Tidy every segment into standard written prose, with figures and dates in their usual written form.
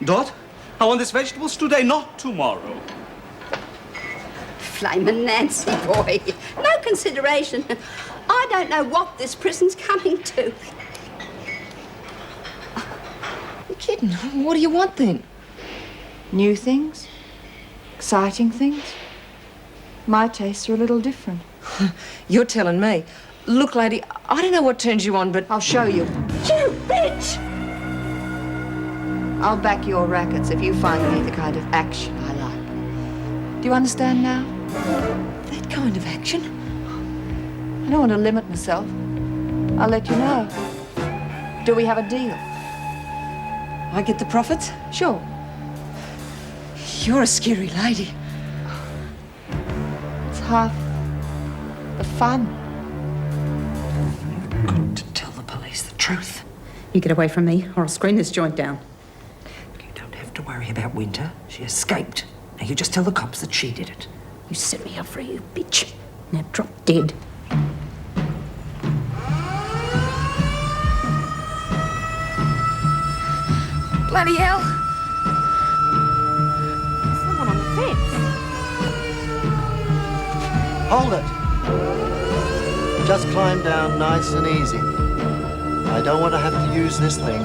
Dot, I want this vegetables today, not tomorrow. Flamin' Nancy, boy. No consideration. I don't know what this prison's coming to. You're kidding. What do you want then? New things? Exciting things? My tastes are a little different. You're telling me. Look, lady, I don't know what turns you on, but I'll show you. You bitch! I'll back your rackets if you find me the kind of action I like. Do you understand now? that kind of action? I don't want to limit myself. I'll let you know. Do we have a deal? I get the profits? Sure. You're a scary lady. It's half the fun. Got to tell the police the truth. You get away from me, or I'll screen this joint down. You don't have to worry about Winter. She escaped. Now you just tell the cops that she did it. You set me up for you, bitch. Now drop dead. Bloody hell! There's someone on the fence. Hold it. Just climb down nice and easy. I don't want to have to use this thing.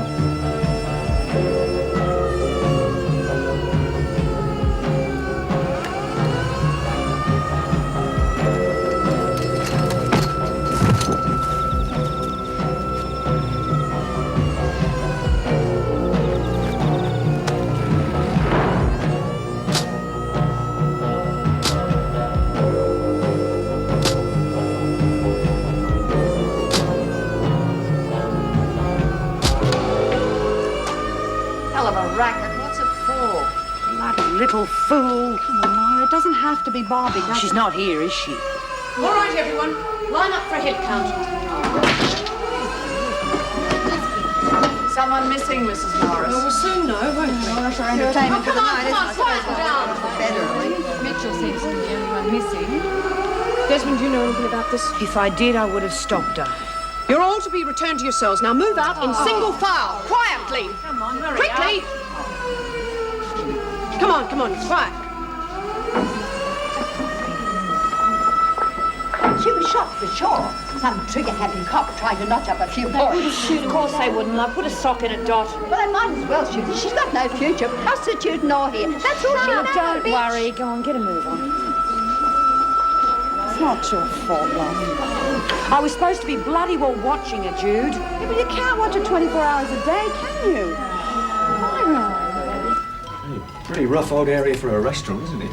Little fool. Come on, Myra, it doesn't have to be Barbie, does She's it? not here, is she? All right, everyone. Line up for a head count. Someone missing, Mrs. Norris. We'll soon know, won't we? Well, that's our entertainment for the night, isn't it? quiet down. Better, Mitchell seems to be the only one missing. Desmond, do you know anything about this? If I did, I would have stopped her. You're all to be returned to your cells. Now move out in single file, quietly. Come on, hurry Quickly. Come on, quiet. She was shot for sure. Some trigger-happy cop trying to notch up a few points. Of course they wouldn't, love. Put a sock in it, Dot. Well, they might as well shoot her. She's got no future, prostituting or here. That's all she knows. Don't worry. Go on, get a move on. It's not your fault, love. I was supposed to be bloody well watching her, Jude. Yeah, but you can't watch it 24 hours a day, can you? Myra. Pretty rough old area for a restaurant, isn't it?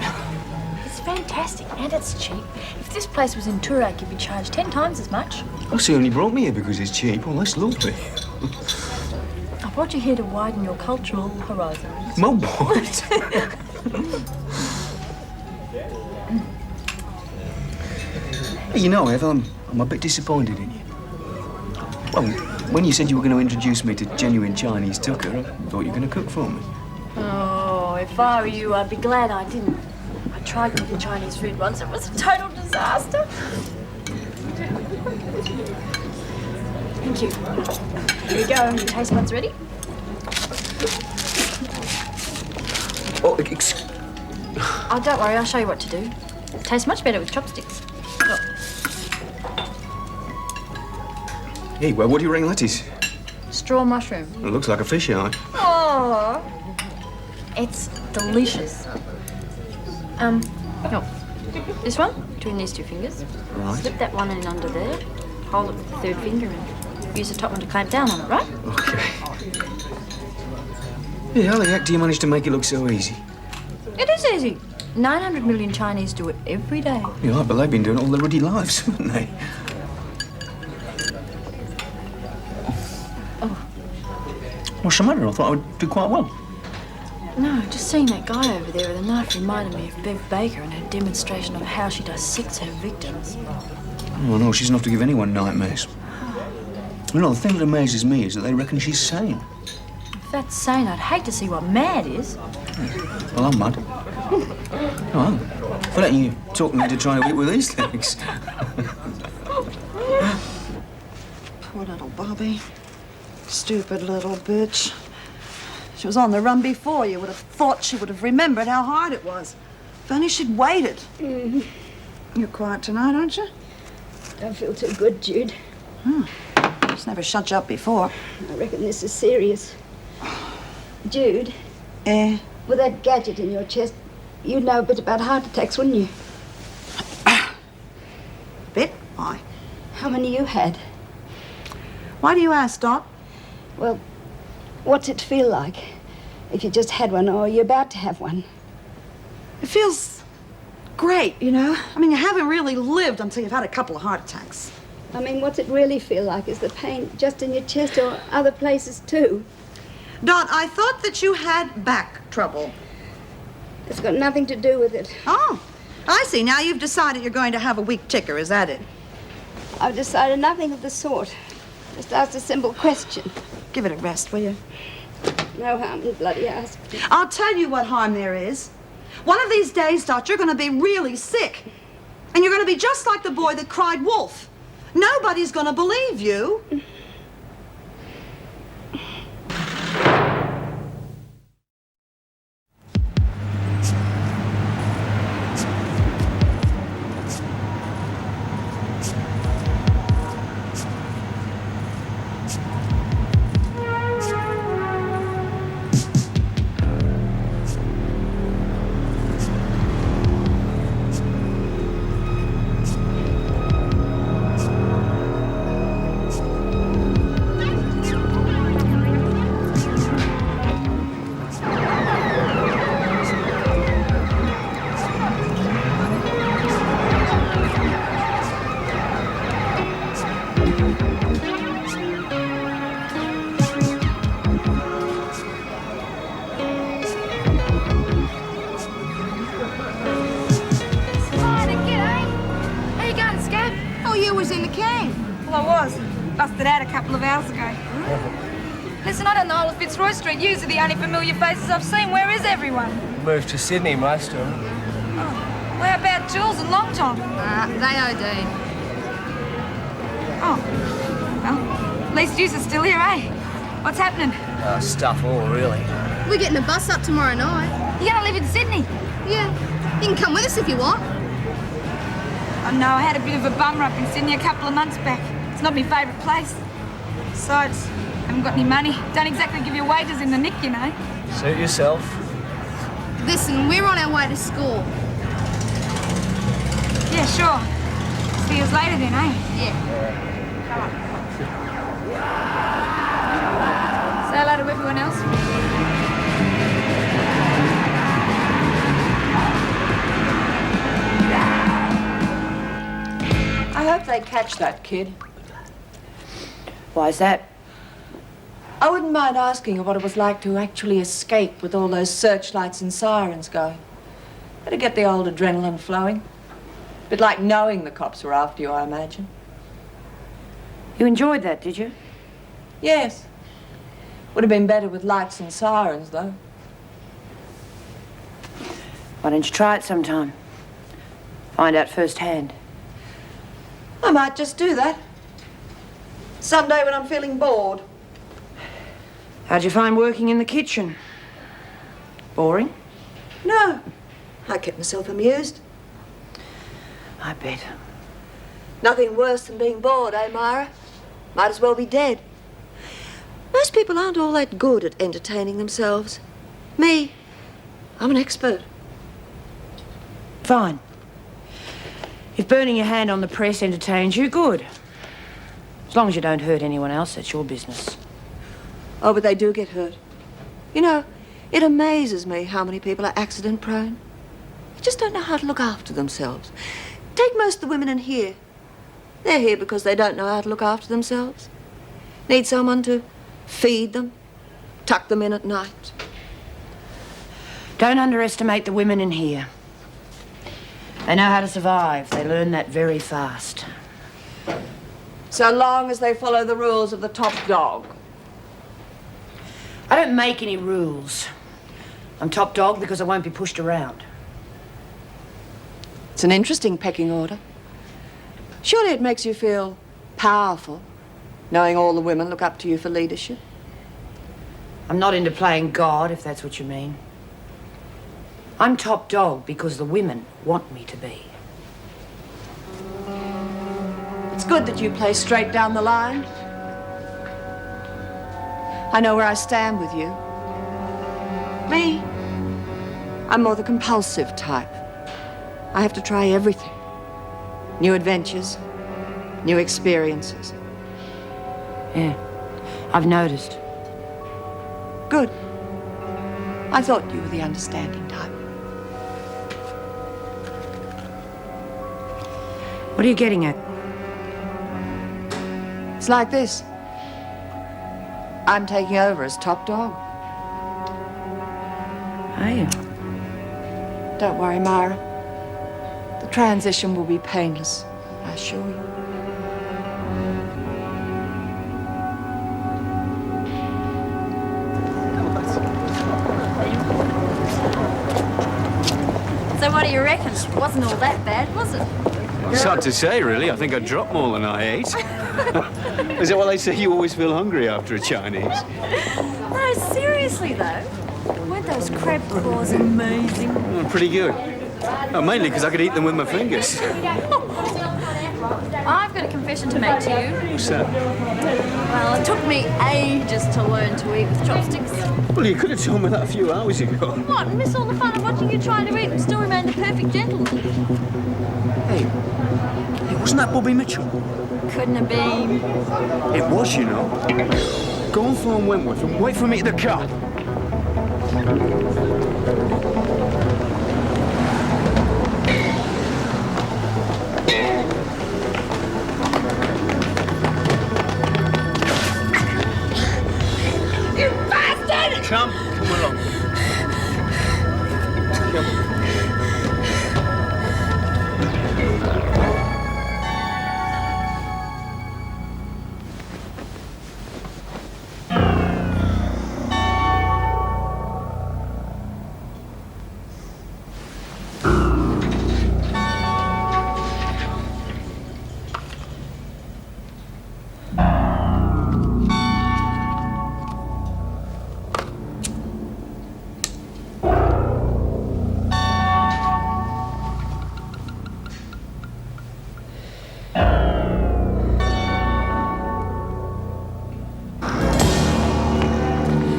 It's fantastic and it's cheap. If this place was in Toorak, you'd be charged 10 times as much. Oh, so you only brought me here because it's cheap. Well, that's lovely. I brought you here to widen your cultural horizons. My what? You know, Ev, I'm a bit disappointed in you. Well, when you said you were going to introduce me to genuine Chinese tucker, I thought you were going to cook for me. Oh, if I were you, I'd be glad I didn't. I tried cooking Chinese food once. It was a total disaster. Thank you. Here we go. Your taste buds ready? Oh, Oh, don't worry. I'll show you what to do. It tastes much better with chopsticks. Look. Hey, well, what do you reckon that is? Straw mushroom. It looks like a fish eye. Oh, it's delicious. No, this one between these two fingers. Right. Slip that one in under there. Hold it with the third finger and use the top one to clamp down on it, right? Okay. Yeah, how the heck do you manage to make it look so easy? It is easy. 900 million Chinese do it every day. Yeah, but they've been doing it all their ruddy lives, haven't they? What's the matter? I thought I would do quite well. No, just seeing that guy over there with a knife reminded me of Bev Baker and her demonstration of how she dissects her victims. Oh, no, she's enough to give anyone nightmares. You know, the thing that amazes me is that they reckon she's sane. If that's sane, I'd hate to see what mad is. Well, I'm mad. Oh, for letting you talk me into trying to eat with these things. Poor little Bobby. Stupid little bitch. She was on the run before. You would have thought she would have remembered how hard it was. If only she'd waited. You're quiet tonight, aren't you? Don't feel too good, Jude. She's never shut you up before. I reckon this is serious. Jude, Eh? with that gadget in your chest, you'd know a bit about heart attacks, wouldn't you? Bit? Why? How many you had? Why do you ask, Dot? Well, what's it feel like if you just had one or you're about to have one? It feels great, you know? I mean, you haven't really lived until you've had a couple of heart attacks. I mean, what's it really feel like? Is the pain just in your chest or other places too? Dot, I thought that you had back trouble. It's got nothing to do with it. Oh, I see. Now you've decided you're going to have a weak ticker, is that it? I've decided nothing of the sort. Just asked a simple question. Give it a rest, will you? No harm in bloody asking. I'll tell you what harm there is. One of these days, Dot, you're going to be really sick. And you're going to be just like the boy that cried wolf. Nobody's going to believe you. Busted out a couple of hours ago. Listen, I don't know all of Fitzroy Street. Yous are the only familiar faces I've seen. Where is everyone? Moved to Sydney, most of them. Oh. Well, how about Jules and Long Tom? They OD'd. Oh. Well, at least yous are still here, eh? What's happening? Stuff all, really. We're getting a bus up tomorrow night. You gonna live in Sydney? Yeah. You can come with us if you want. Oh, no, I had a bit of a bummer up in Sydney a couple of months back. It's not my favourite place. Besides, haven't got any money. Don't exactly give you wages in the nick, you know. Suit yourself. Listen, we're on our way to school. Yeah, sure. See you later then, eh? Yeah. Say hello to everyone else. I hope they catch that kid. Why's that? I wouldn't mind asking her what it was like to actually escape with all those searchlights and sirens going. Better get the old adrenaline flowing. Bit like knowing the cops were after you, I imagine. You enjoyed that, did you? Yes. Would have been better with lights and sirens, though. Why don't you try it sometime? Find out firsthand. I might just do that. Someday when I'm feeling bored. How'd you find working in the kitchen? Boring? No. I kept myself amused. I bet. Nothing worse than being bored, eh, Myra? Might as well be dead. Most people aren't all that good at entertaining themselves. Me, I'm an expert. Fine. If burning your hand on the press entertains you, good. As long as you don't hurt anyone else, that's your business. Oh, but they do get hurt. You know, it amazes me how many people are accident-prone. They just don't know how to look after themselves. Take most of the women in here. They're here because they don't know how to look after themselves. Need someone to feed them, tuck them in at night. Don't underestimate the women in here. They know how to survive. They learn that very fast. So long as they follow the rules of the top dog. I don't make any rules. I'm top dog because I won't be pushed around. It's an interesting pecking order. Surely it makes you feel powerful, knowing all the women look up to you for leadership. I'm not into playing God, if that's what you mean. I'm top dog because the women want me to be. It's good that you play straight down the line. I know where I stand with you. Me, I'm more the compulsive type. I have to try everything. New adventures, new experiences. Yeah, I've noticed. Good. I thought you were the understanding type. What are you getting at? It's like this. I'm taking over as top dog. Are you? Don't worry, Myra. The transition will be painless, I assure you. So what do you reckon? Wasn't all that bad, was it? It's hard to say, really. I think I dropped more than I ate. Is that why they say you always feel hungry after a Chinese? No, seriously though. Weren't those crab claws amazing? Pretty good. Oh, mainly because I could eat them with my fingers. I've got a confession to make to you. What's that? Well, it took me ages to learn to eat with chopsticks. Well, you could have told me that a few hours ago. What, and miss all the fun of watching you trying to eat and still remain the perfect gentleman? Hey, wasn't that Bobby Mitchell? Couldn't have been. It was, you know. Go and phone Wentworth and wait for me at the car. You bastard! Come along.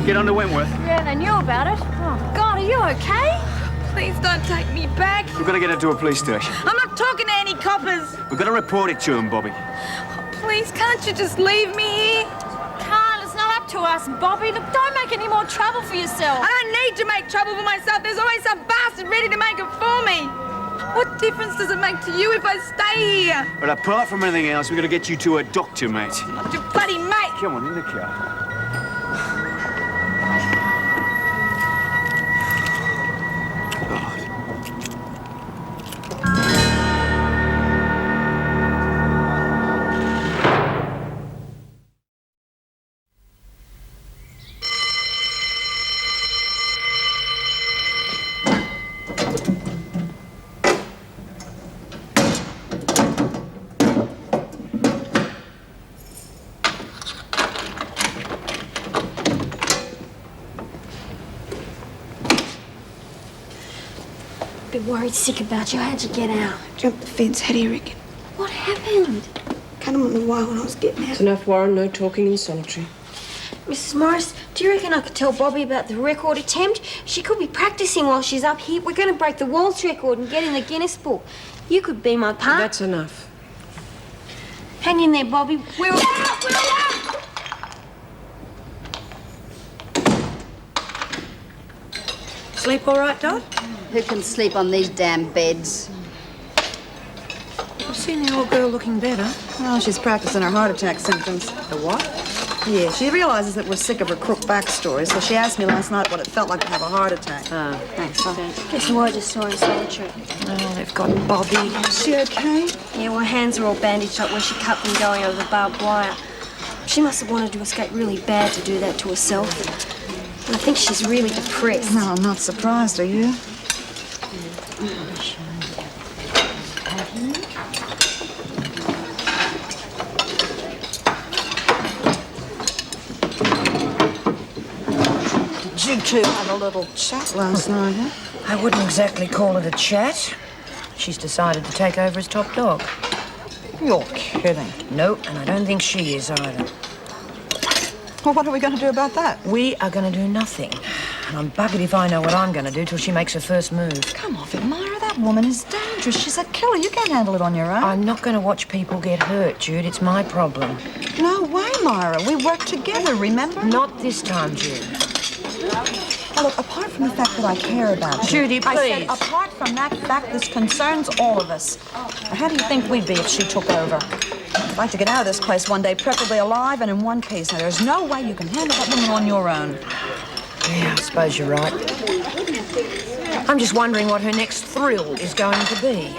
Get on to Wentworth. Yeah, they knew about it. Oh, God, are you okay? Please don't take me back. We've got to get her to a police station. I'm not talking to any coppers. We've got to report it to him, Bobby. Oh, please, can't you just leave me here? Can't, it's not up to us, Bobby. Look, don't make any more trouble for yourself. I don't need to make trouble for myself. There's always some bastard ready to make it for me. What difference does it make to you if I stay here? But apart from anything else, we've got to get you to a doctor, mate. Not your bloody mate. Come on, in the car. Been worried sick about you. How'd you get out? Jumped the fence. How do you reckon? What happened? Cut him on the wire when I was getting out. It's enough, Warren. No talking in solitary. Mrs. Morris, do you reckon I could tell Bobby about the record attempt? She could be practicing while she's up here. We're going to break the world's record and get in the Guinness Book. You could be my partner. That's enough. Hang in there, Bobby. We're up! We're up! Sleep all right, Dot? Who can sleep on these damn beds? I've seen the old girl looking better. Well, she's practicing her heart attack symptoms. The what? Yeah, she realizes that we're sick of her crook backstory, so she asked me last night what it felt like to have a heart attack. Oh, Thanks. Guess who I just saw in solitary? oh, they've got Bobby. Is she okay? Yeah, well, her hands are all bandaged up where she cut them going over the barbed wire. She must have wanted to escape really bad to do that to herself. And I think she's really depressed. No, I'm not surprised, are you? two had a little chat last night, huh? I wouldn't exactly call it a chat. She's decided to take over as top dog. You're kidding. No, and I don't think she is either. Well, what are we going to do about that? We are going to do nothing. And I'm buggered if I know what I'm going to do till she makes her first move. Come off it, Myra. That woman is dangerous. She's a killer. You can't handle it on your own. I'm not going to watch people get hurt, Jude. It's my problem. No way, Myra. We work together, remember? Not this time, Jude. Now, look, apart from the fact that I care about you... Judy, I please. said, apart from that fact, this concerns all of us. Now, how do you think we'd be if she took over? I'd like to get out of this place one day, preferably alive and in one piece. Now, there's no way you can handle that woman on your own. Yeah, I suppose you're right. I'm just wondering what her next thrill is going to be.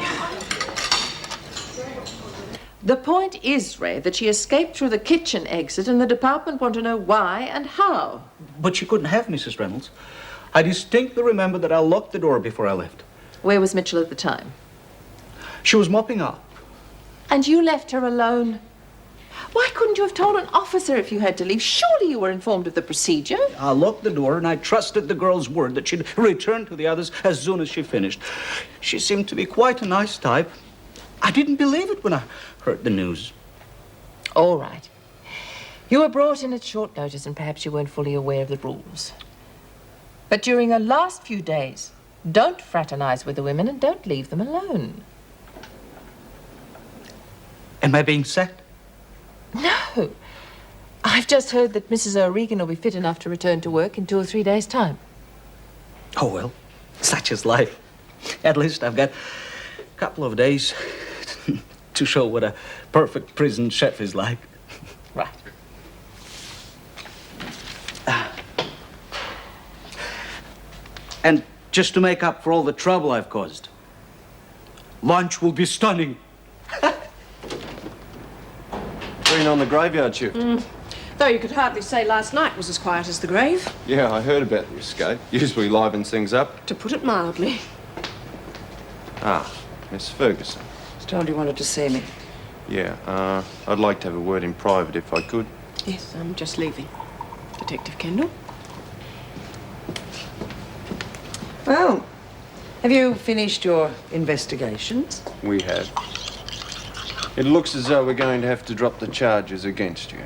The point is, Ray, that she escaped through the kitchen exit and the department want to know why and how. But she couldn't have, Mrs. Reynolds. I distinctly remember that I locked the door before I left. Where was Mitchell at the time? She was mopping up. And you left her alone? Why couldn't you have told an officer if you had to leave? Surely you were informed of the procedure. I locked the door and I trusted the girl's word that she'd return to the others as soon as she finished. She seemed to be quite a nice type. I didn't believe it when I heard the news. All right. You were brought in at short notice and perhaps you weren't fully aware of the rules. But during the last few days, don't fraternize with the women and don't leave them alone. Am I being sacked? No. I've just heard that Mrs. O'Regan will be fit enough to return to work in 2 or 3 days' time. Oh, well, such is life. At least I've got a couple of days to show what a perfect prison chef is like. Right. And just to make up for all the trouble I've caused, lunch will be stunning. Been on the graveyard shift. Though you could hardly say last night was as quiet as the grave. Yeah, I heard about the escape. Usually livens things up. To put it mildly. Ah, Miss Ferguson. I was told you wanted to see me. Yeah, I'd like to have a word in private if I could. Yes, I'm just leaving. Detective Kendall. Well, have you finished your investigations? We have. It looks as though we're going to have to drop the charges against you.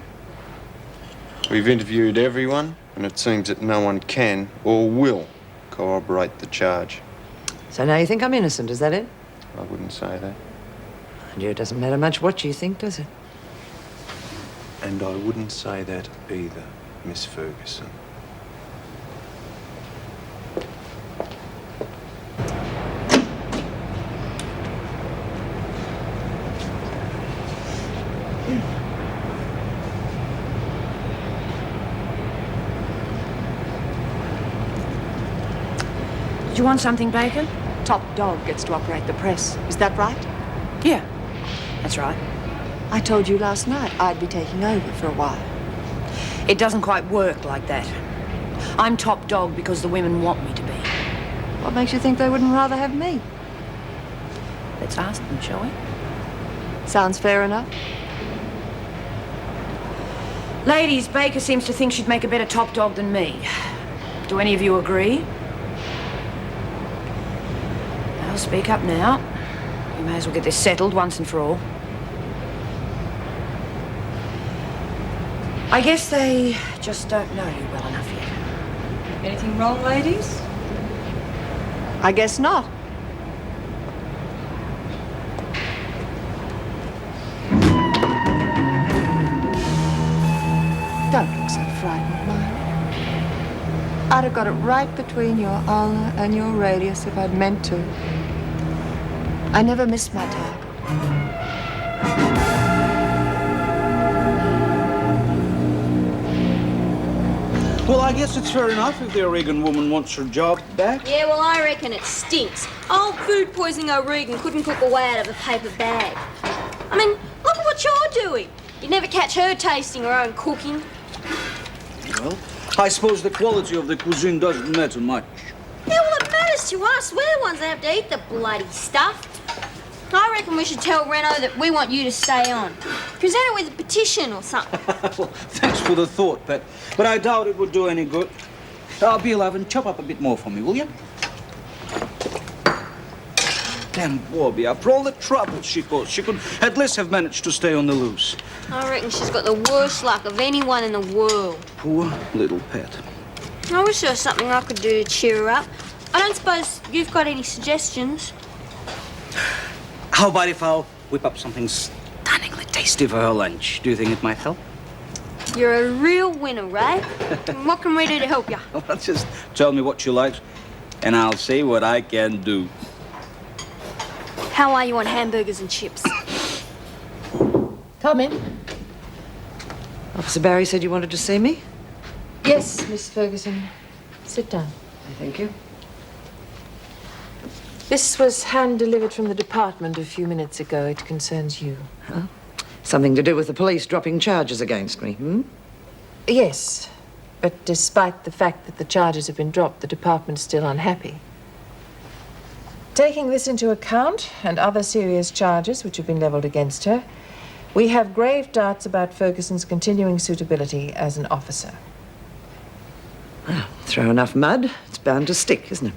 We've interviewed everyone, and it seems that no one can or will corroborate the charge. So now you think I'm innocent, is that it? I wouldn't say that. And you, it doesn't matter much what you think, does it? And I wouldn't say that either, Miss Ferguson. Did you want something, Bacon? Top dog gets to operate the press. Is that right? Yeah, that's right. I told you last night I'd be taking over for a while. It doesn't quite work like that. I'm top dog because the women want me to be. What makes you think they wouldn't rather have me? Let's ask them, shall we? Sounds fair enough. Ladies, Baker seems to think she'd make a better top dog than me. Do any of you agree? Well, speak up now. We may as well get this settled once and for all. I guess they just don't know you well enough yet. Anything wrong, ladies? I guess not. Don't look so frightened, Myra. I'd have got it right between your ulna and your radius if I'd meant to. I never missed my target. Well, I guess it's fair enough if the O'Regan woman wants her job back. Yeah, well, I reckon it stinks. Old food poisoning O'Regan couldn't cook a way out of a paper bag. I mean, look at what you're doing. You'd never catch her tasting her own cooking. Well, I suppose the quality of the cuisine doesn't matter much. Yeah, well, it matters to us. We're the ones that have to eat the bloody stuff. I reckon we should tell Reno that we want you to stay on. Present it with a petition or something. Well, thanks for the thought, but I doubt it would do any good. Beelove, and chop up a bit more for me, will you? Damn Bobby, after all the trouble she caused, she could at least have managed to stay on the loose. I reckon she's got the worst luck of anyone in the world. Poor little pet. I wish there was something I could do to cheer her up. I don't suppose you've got any suggestions? How about if I'll whip up something stunningly tasty for her lunch? Do you think it might help? You're a real winner, Ray. What can we do to help you? Well, just tell me what she likes, and I'll see what I can do. How are you on hamburgers and chips? Come in. Officer Barry said you wanted to see me? Yes, Miss Ferguson. Sit down. Thank you. This was hand-delivered from the department a few minutes ago. It concerns you. Huh? Something to do with the police dropping charges against me, hmm? Yes, but despite the fact that the charges have been dropped, the department's still unhappy. Taking this into account, and other serious charges which have been leveled against her, we have grave doubts about Ferguson's continuing suitability as an officer. Well, throw enough mud, it's bound to stick, isn't it?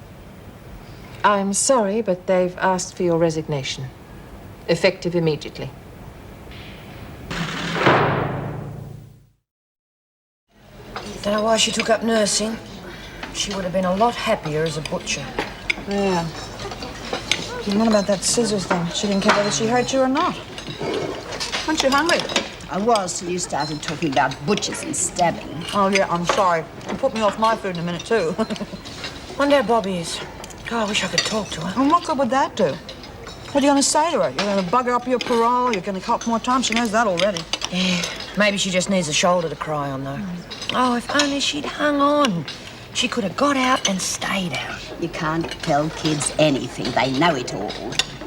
I'm sorry, but they've asked for your resignation. Effective immediately. Don't know why she took up nursing. She would have been a lot happier as a butcher. Yeah. And what about that scissors thing? She didn't care whether she hurt you or not. Aren't you hungry? I was till you started talking about butchers and stabbing. Oh, yeah, I'm sorry. You put me off my food in a minute, too. Wonder how Bobby is. God, I wish I could talk to her. And what good would that do? What are you going to say to her? You're going to bug her up your parole? You're going to cop more time? She knows that already. Yeah, maybe she just needs a shoulder to cry on, though. Oh, if only she'd hung on. She could have got out and stayed out. You can't tell kids anything. They know it all.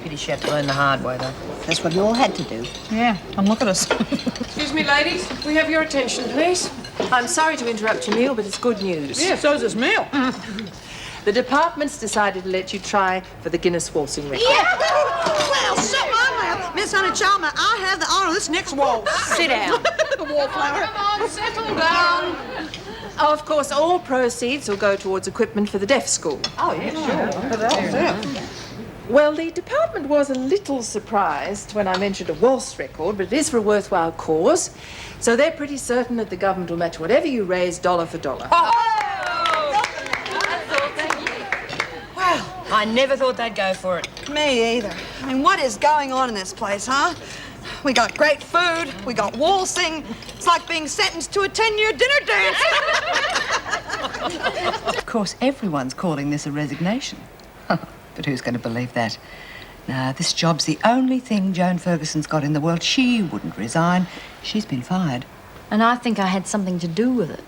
Pity she had to learn the hard way, though. That's what you all had to do. Yeah, and look at us. Excuse me, ladies. Can we have your attention, please? I'm sorry to interrupt your meal, but it's good news. Yeah, so's this meal. The department's decided to let you try for the Guinness waltzing record. Yeah! Well, sit my lap. Miss Honey Chalmer, I have the honor of this next waltz. Sit down. The wallflower. Come on, settle down. Oh, of course, all proceeds will go towards equipment for the deaf school. Oh, yeah, sure. Well, the department was a little surprised when I mentioned a waltz record, but it is for a worthwhile cause. So they're pretty certain that the government will match whatever you raise dollar for dollar. Well, I never thought they'd go for it. Me either. I mean, what is going on in this place, huh? We got great food, we got waltzing. It's like being sentenced to a 10-year dinner dance. Of course, everyone's calling this a resignation. But who's going to believe that? Now, this job's the only thing Joan Ferguson's got in the world. She wouldn't resign. She's been fired. And I think I had something to do with it.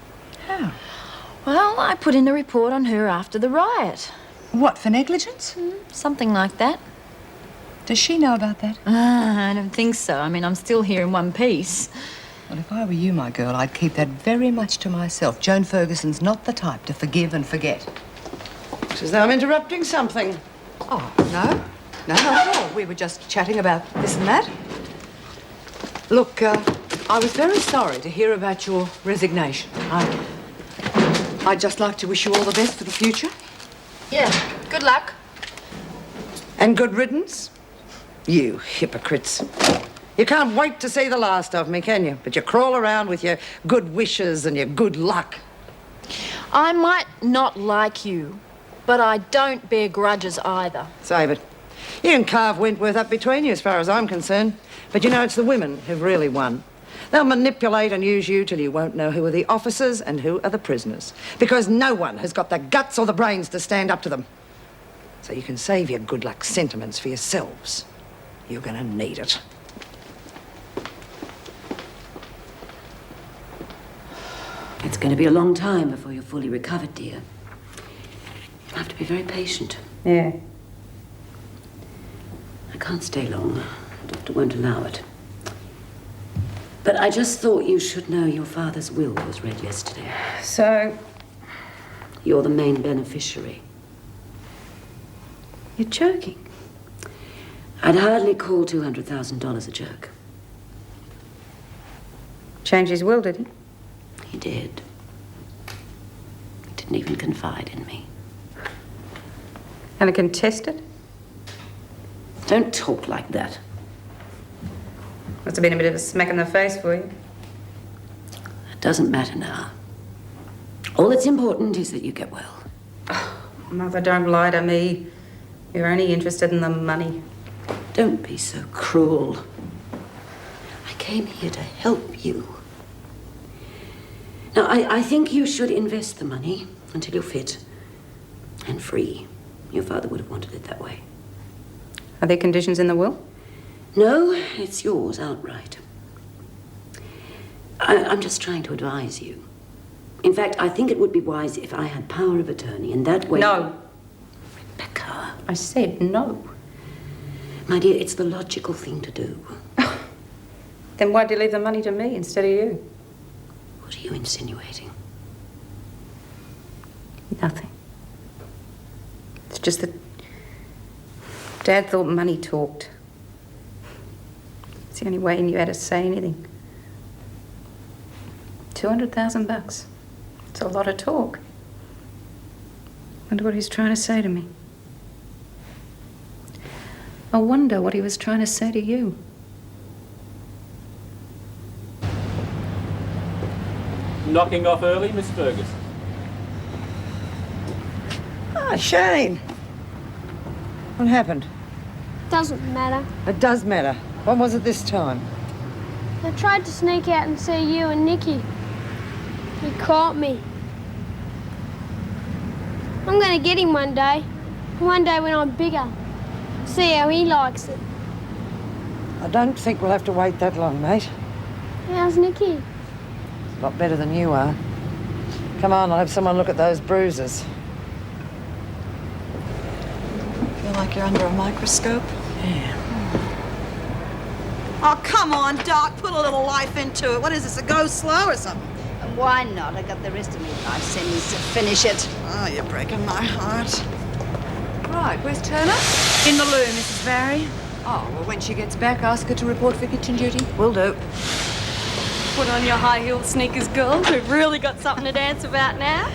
How? Well, I put in a report on her after the riot. What, for negligence? Something like that. Does she know about that? I don't think so. I mean, I'm still here in one piece. Well, if I were you, my girl, I'd keep that very much to myself. Joan Ferguson's not the type to forgive and forget. Looks as though I'm interrupting something. Oh, no. No, not at all. We were just chatting about this and that. Look, I was very sorry to hear about your resignation. I'd just like to wish you all the best for the future. Yeah, good luck. And good riddance? You hypocrites. You can't wait to see the last of me, can you? But you crawl around with your good wishes and your good luck. I might not like you, but I don't bear grudges either. Save it. You can carve Wentworth up between you as far as I'm concerned. But you know, it's the women who've really won. They'll manipulate and use you till you won't know who are the officers and who are the prisoners. Because no one has got the guts or the brains to stand up to them. So you can save your good luck sentiments for yourselves. You're going to need it. It's going to be a long time before you're fully recovered, dear. You'll have to be very patient. Yeah. I can't stay long. The doctor won't allow it. But I just thought you should know your father's will was read yesterday. So? You're the main beneficiary. You're joking. I'd hardly call $200,000 a joke. Changed his will, did he? He did. He didn't even confide in me. And a contested? Don't talk like that. Must have been a bit of a smack in the face for you. It doesn't matter now. All that's important is that you get well. Mother, don't lie to me. You're only interested in the money. Don't be so cruel. I came here to help you. Now, I think you should invest the money until you're fit and free. Your father would have wanted it that way. Are there conditions in the will? No, it's yours outright. I'm just trying to advise you. In fact, I think it would be wise if I had power of attorney, and that way... No. Rebecca. I said no. My dear, it's the logical thing to do. Then why'd you leave the money to me instead of you? What are you insinuating? Nothing. It's just that Dad thought money talked. It's the only way he knew how to say anything. $200,000. It's a lot of talk. Wonder what he's trying to say to me. I wonder what he was trying to say to you. Knocking off early, Miss Ferguson? Ah, Shane. What happened? Doesn't matter. It does matter. What was it this time? I tried to sneak out and see you and Nicky. He caught me. I'm gonna get him one day. One day when I'm bigger. See how he likes it. I don't think we'll have to wait that long, mate. How's Nicky? A lot better than you are. Come on, I'll have someone look at those bruises. Feel like you're under a microscope? Yeah. Oh, come on, Doc. Put a little life into it. What is this, a go slow or something? Why not? I got the rest of me life sentence to finish it. Oh, you're breaking my heart. Right, where's Turner? In the loo, Mrs. Barry. Oh, well, when she gets back, ask her to report for kitchen duty. Will do. Put on your high-heeled sneakers, girls. We've really got something to dance about now.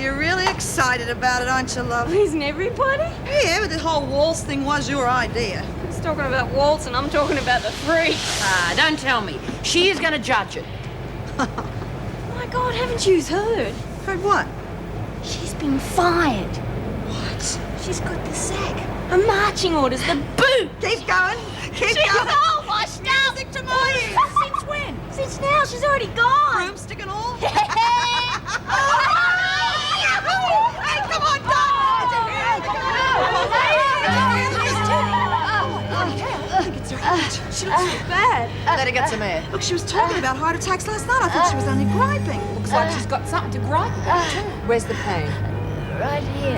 You're really excited about it, aren't you, love? Isn't everybody? Yeah, but the whole waltz thing was your idea. He's talking about waltz and I'm talking about the freak. Ah, don't tell me. She is going to judge it. My God, haven't you heard? Heard what? She's been fired. What? She's got the sack. Her marching orders, the boot. Keep going. Keep She's going. all washed up. Music to my ears. Since when? Since now. She's already gone. Broomstick and all? Hey, come on, Doc! She looks so bad. Let her get some air. Look, she was talking about heart attacks last night. I thought she was only griping. Looks like she's got something to gripe about, too. Where's the pain? right here.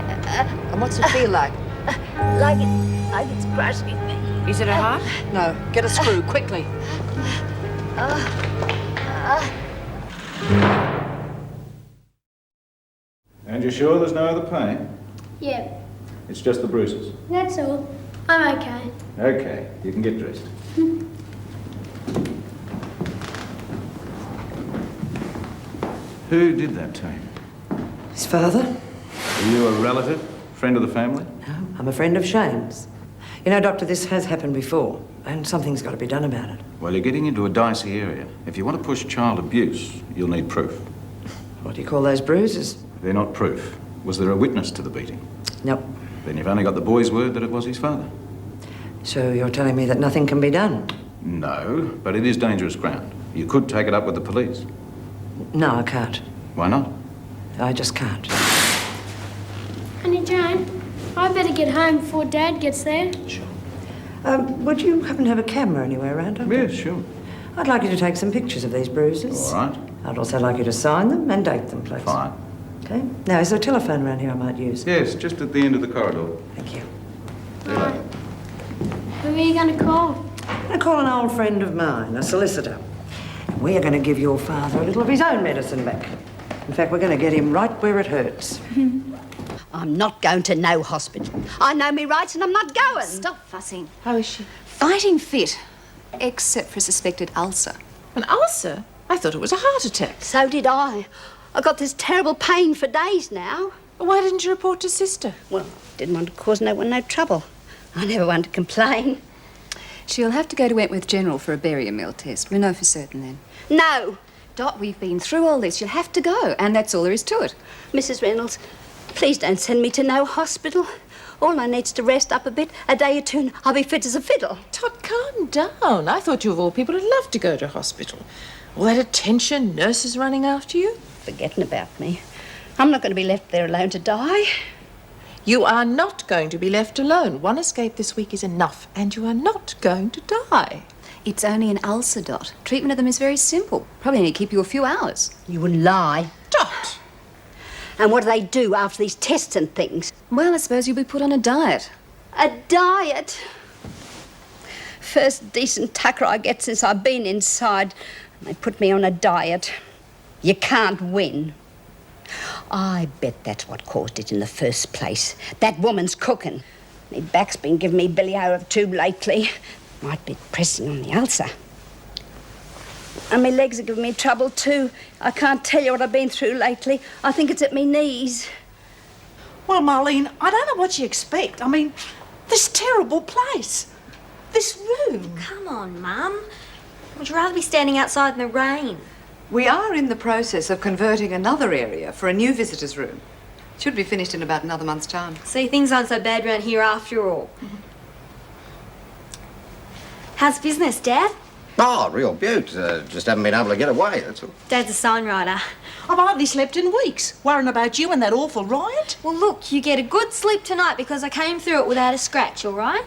And what's it feel like? Like it's crushing me. Is it a heart? No. Get a screw, quickly. And you're sure there's no other pain? Yeah, It's just the bruises. that's all. I'm okay. Okay, you can get dressed. Who did that to him? His father? Are you a relative? Friend of the family? No, I'm a friend of Shane's. You know, Doctor, this has happened before, and something's got to be done about it. Well, you're getting into a dicey area. If you want to push child abuse, you'll need proof. What do you call those bruises? They're not proof. Was there a witness to the beating? Nope. Then you've only got the boy's word that it was his father. So you're telling me that nothing can be done? No, but it is dangerous ground. You could take it up with the police. No, I can't. Why not? I just can't. Honey Jane, I better get home before Dad gets there. Sure. Would you happen to have a camera anywhere around, Doctor? Yes, sure. I'd like you to take some pictures of these bruises. All right. I'd also like you to sign them and date them, please. Fine. Okay. Now, is there a telephone around here I might use? Yes, just at the end of the corridor. Thank you. See you later. Who are you going to call? I'm going to call an old friend of mine, a solicitor. We are going to give your father a little of his own medicine back. In fact, we're going to get him right where it hurts. I'm not going to no hospital. I know me rights and I'm not going. Stop fussing. How is she? Fighting fit, except for a suspected ulcer. An ulcer? I thought it was a heart attack. So did I. I've got this terrible pain for days now. Why didn't you report to Sister? Well, didn't want to cause no one no trouble. I never want to complain. She'll have to go to Wentworth General for a barium test. We'll know for certain then. No. Dot, we've been through all this. You'll have to go, and that's all there is to it. Mrs. Reynolds, please don't send me to no hospital. All I need's to rest up a bit. A day or two and I'll be fit as a fiddle. Tot, calm down. I thought you of all people would love to go to hospital. All that attention, nurses running after you. Forgetting about me. I'm not going to be left there alone to die. You are not going to be left alone. One escape this week is enough, and you are not going to die. It's only an ulcer, Dot. Treatment of them is very simple. Probably only keep you a few hours. You wouldn't lie. Dot! And what do they do after these tests and things? Well, I suppose you'll be put on a diet. A diet? First decent tucker I get since I've been inside. They put me on a diet. You can't win. I bet that's what caused it in the first place. That woman's cooking. My back's been giving me billy out of tube lately. Might be pressing on the ulcer. And my legs are giving me trouble too. I can't tell you what I've been through lately. I think it's at me knees. Well, Marlene, I don't know what you expect. I mean, this terrible place. This room. Come on, Mum. Would you rather be standing outside in the rain? We are in the process of converting another area for a new visitors' room. Should be finished in about another month's time. See, things aren't so bad around here after all. How's business, Dad? Oh, real beaut. Just haven't been able to get away, that's all. Dad's a signwriter. I've hardly slept in weeks, worrying about you and that awful riot. Well, look, you get a good sleep tonight because I came through it without a scratch, all right?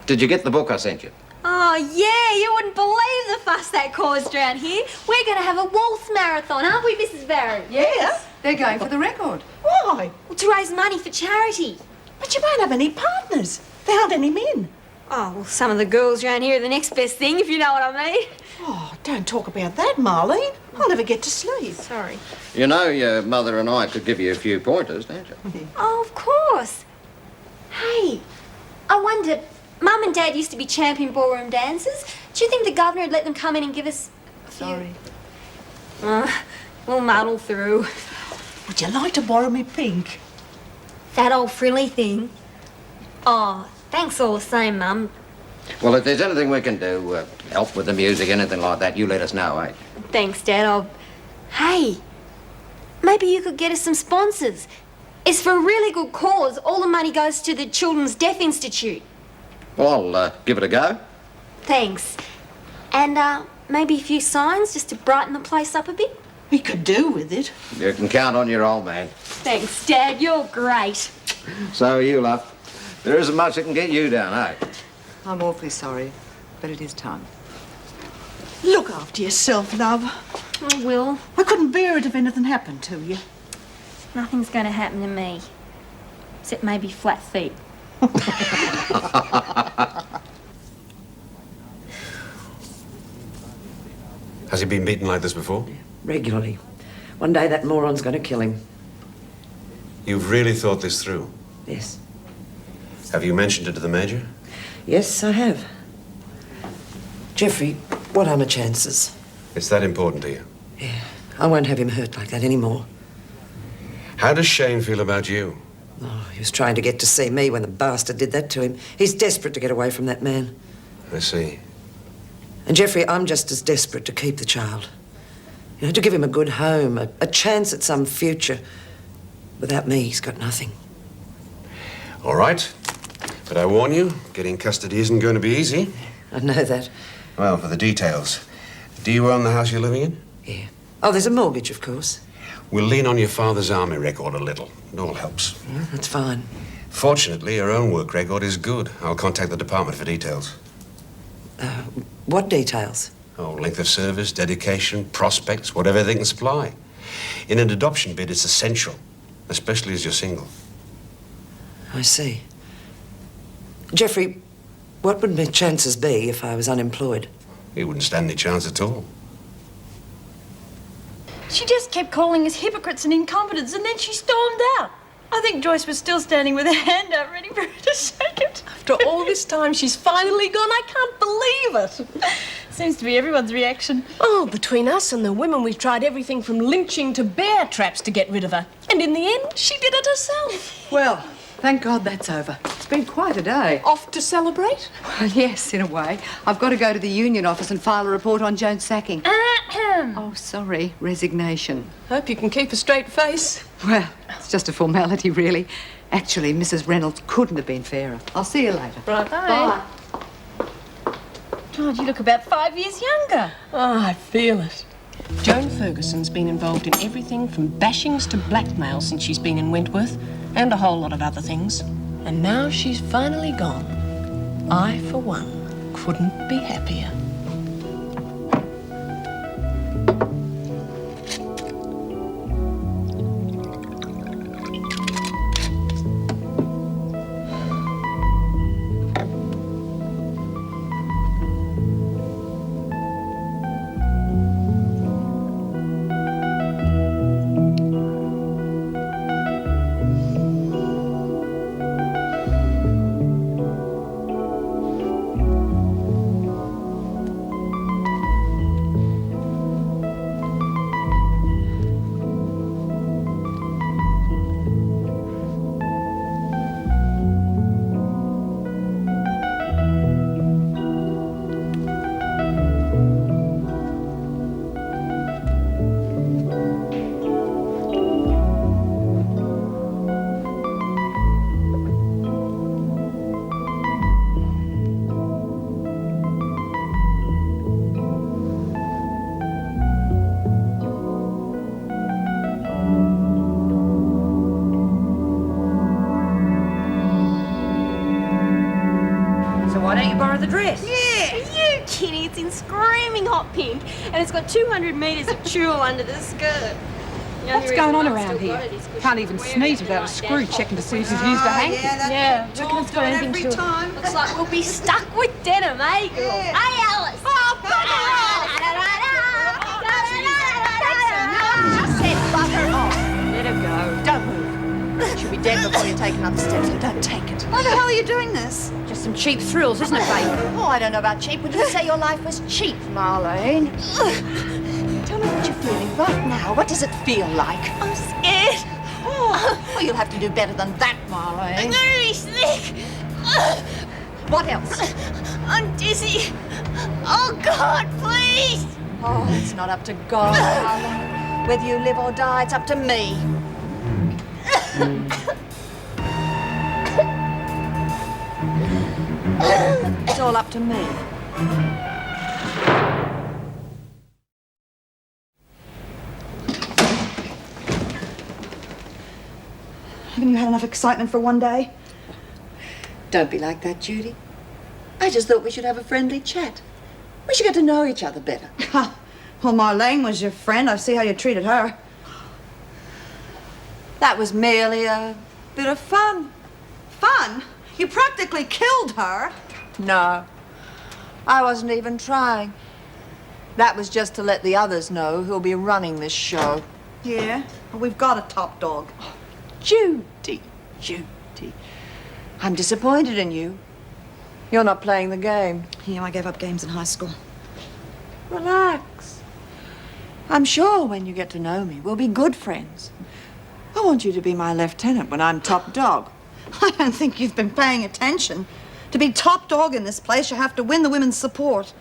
Did you get the book I sent you? Oh, yeah, you wouldn't believe the fuss that caused around here. We're going to have a waltz marathon, aren't we, Mrs. Barron? Yes. They're going for the record. Why? Well, to raise money for charity. But you won't have any partners. There aren't any men. Oh, well, some of the girls around here are the next best thing, if you know what I mean. Oh, don't talk about that, Marlene. I'll never get to sleep. Sorry. You know, your mother and I could give you a few pointers, don't you? Oh, of course. Hey, I wonder, Mum and Dad used to be champion ballroom dancers. Do you think the governor would let them come in and give us a few? Sorry. We'll muddle through. Would you like to borrow me pink? That old frilly thing? Oh, thanks all the same, Mum. Well, if there's anything we can do, help with the music, anything like that, you let us know, eh? Thanks, Dad. Hey, maybe you could get us some sponsors. It's for a really good cause. All the money goes to the Children's Deaf Institute. Well, I'll give it a go. Thanks. And, maybe a few signs just to brighten the place up a bit. We could do with it. You can count on your old man. Thanks, Dad. You're great. So are you, love. There isn't much that can get you down, eh? I'm awfully sorry, but it is time. Look after yourself, love. I will. I couldn't bear it if anything happened to you. Nothing's going to happen to me. Except maybe flat feet. Has he been beaten like this before? Regularly. One day that moron's going to kill him. You've really thought this through? Yes. Have you mentioned it to the Major? Yes, I have. Jeffrey, what are my chances? It's that important to you? Yeah. I won't have him hurt like that anymore. How does Shane feel about you? Oh, he was trying to get to see me when the bastard did that to him. He's desperate to get away from that man. I see. And Jeffrey, I'm just as desperate to keep the child. You know, to give him a good home, a chance at some future. Without me, he's got nothing. All right. But I warn you, getting custody isn't going to be easy. I know that. Well, for the details. Do you own the house you're living in? Yeah. Oh, there's a mortgage, of course. We'll lean on your father's army record a little. It all helps. Yeah, that's fine. Fortunately, your own work record is good. I'll contact the department for details. What details? Oh, length of service, dedication, prospects, whatever they can supply. In an adoption bid, it's essential, especially as you're single. I see. Jeffrey, what would my chances be if I was unemployed? You wouldn't stand any chance at all. She just kept calling us hypocrites and incompetents, and then she stormed out. I think Joyce was still standing with her hand out, ready for her to shake it. After all this time, she's finally gone. I can't believe it. Seems to be everyone's reaction. Oh, between us and the women, we've tried everything from lynching to bear traps to get rid of her. And in the end, she did it herself. Well, thank God that's over. It's been quite a day. Off to celebrate? Well, yes, in a way. I've got to go to the union office and file a report on Joan's sacking. Oh, sorry. Resignation. Hope you can keep a straight face. Well, it's just a formality, really. Actually, Mrs. Reynolds couldn't have been fairer. I'll see you later. Right. Bye. God, you look about 5 years younger. Oh, I feel it. Joan Ferguson's been involved in everything from bashings to blackmail since she's been in Wentworth, and a whole lot of other things. And now she's finally gone. I, for one, couldn't be happier. Why don't you borrow the dress? Yeah, you kidding? It's in screaming hot pink, and it's got 200 metres of tulle under the skirt. What's going on around here? Can't even sneeze without a screw checking to see if you've used a hanky. Yeah, reckon it's got anything to it. Looks like we'll be stuck with denim, eh, girl? Hey, Alice! Oh, I said butter off. Let her go. Don't move. She'll be dead before you take another step, so don't take it. Why the hell are you doing this? Just some cheap thrills, isn't it, baby? Oh, I don't know about cheap. Would you say your life was cheap, Marlene? Tell me what you're feeling right now. What does it feel like? I'm scared. Oh, well, you'll have to do better than that, Marlene. I'm gonna be sick. What else? I'm dizzy. Oh, God, please. Oh, it's not up to God, darling. Whether you live or die, it's up to me. It's all up to me. Haven't you had enough excitement for one day? Don't be like that, Judy. I just thought we should have a friendly chat. We should get to know each other better. Well, Marlene was your friend. I see how you treated her. That was merely a bit of fun. Fun? You practically killed her. No, I wasn't even trying. That was just to let the others know who'll be running this show. Yeah? Well, we've got a top dog. Judy, Judy. I'm disappointed in you. You're not playing the game. Yeah, I gave up games in high school. Relax. I'm sure when you get to know me, we'll be good friends. I want you to be my lieutenant when I'm top dog. I don't think you've been paying attention. To be top dog in this place, you have to win the women's support.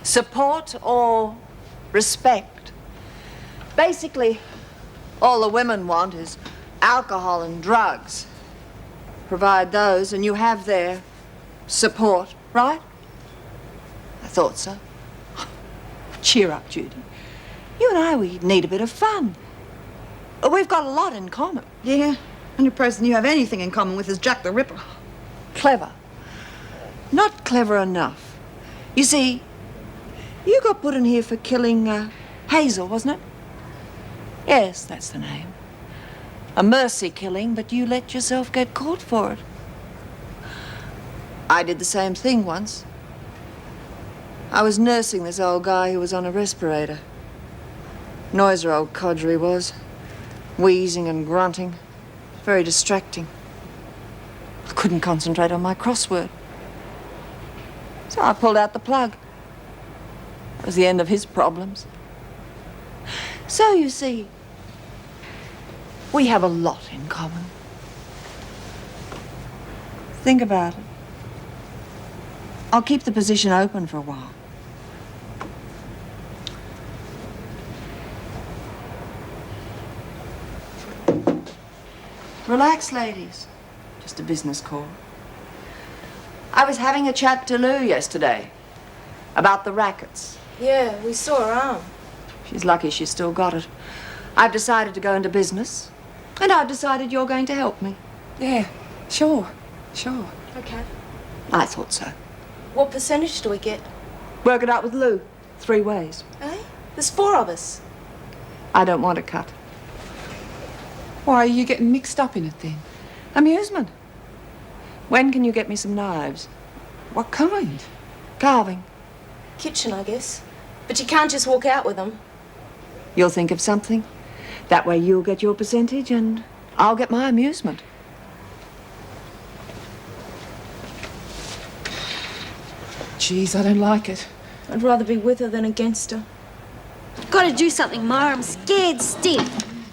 Support or respect. Basically, all the women want is alcohol and drugs. Provide those and you have their support, right? I thought so. Cheer up, Judy. You and I, we need a bit of fun. We've got a lot in common. Yeah? Only person you have anything in common with is Jack the Ripper. Clever. Not clever enough. You see, you got put in here for killing Hazel, wasn't it? Yes, that's the name. A mercy killing, but you let yourself get caught for it. I did the same thing once. I was nursing this old guy who was on a respirator. Noiser old codger he was. Wheezing and grunting. Very distracting. I couldn't concentrate on my crossword. So I pulled out the plug. It was the end of his problems. So, you see, we have a lot in common. Think about it. I'll keep the position open for a while. Relax, ladies. Just a business call. I was having a chat to Lou yesterday about the rackets. Yeah, we saw her arm. She's lucky she's still got it. I've decided to go into business, and I've decided you're going to help me. Yeah, sure. Okay. I thought so. What percentage do we get? Work it out with Lou. 3 ways. Eh? There's 4 of us. I don't want a cut. Why are you getting mixed up in it then? Amusement. When can you get me some knives? What kind? Carving. Kitchen, I guess. But you can't just walk out with them. You'll think of something. That way you'll get your percentage and I'll get my amusement. Geez, I don't like it. I'd rather be with her than against her. Gotta do something, Ma. I'm scared stiff.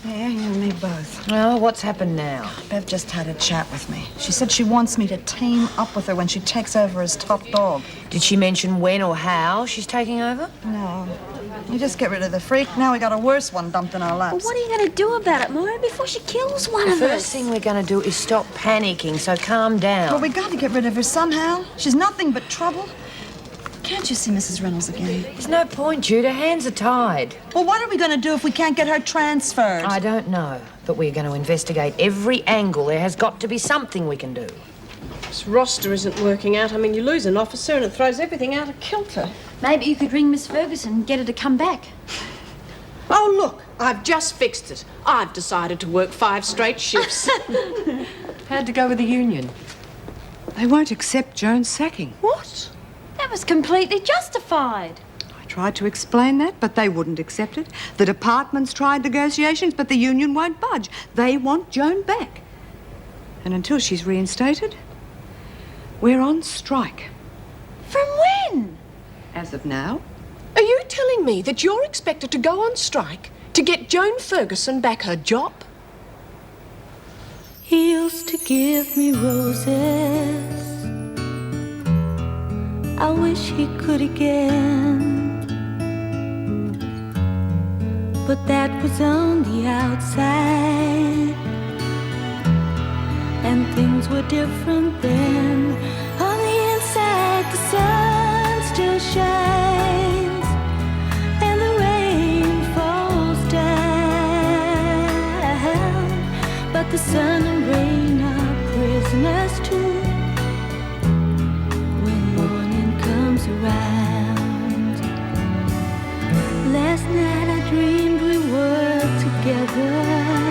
Yeah, you and me both. Well, what's happened now? Bev just had a chat with me. She said she wants me to team up with her when she takes over as top dog. Did she mention when or how she's taking over? No. You just get rid of the freak. Now we got a worse one dumped in our laps. Well, what are you going to do about it, Moira, before she kills one The of first us? thing we're going to do is stop panicking, so calm down. Well, we got to get rid of her somehow. She's nothing but trouble. Can't you see Mrs. Reynolds again? There's no point, Jude. Her hands are tied. Well, what are we going to do if we can't get her transferred? I don't know, but we're going to investigate every angle. There has got to be something we can do. This roster isn't working out. I mean, you lose an officer and it throws everything out of kilter. Maybe you could ring Miss Ferguson and get her to come back. Oh, look, I've just fixed it. I've decided to work 5 straight shifts. How'd it go with the union? They won't accept Joan's sacking. What? That was completely justified. I tried to explain that, but they wouldn't accept it. The department's tried negotiations, but the union won't budge. They want Joan back. And until she's reinstated, we're on strike. From when? As of now. Are you telling me that you're expected to go on strike to get Joan Ferguson back her job? He used to give me roses. I wish he could again. But that was on the outside, and things were different then. On the inside, the sun still shines, and the rain falls down. But the sun and rain are prisoners too. Around. Last night I dreamed we were together.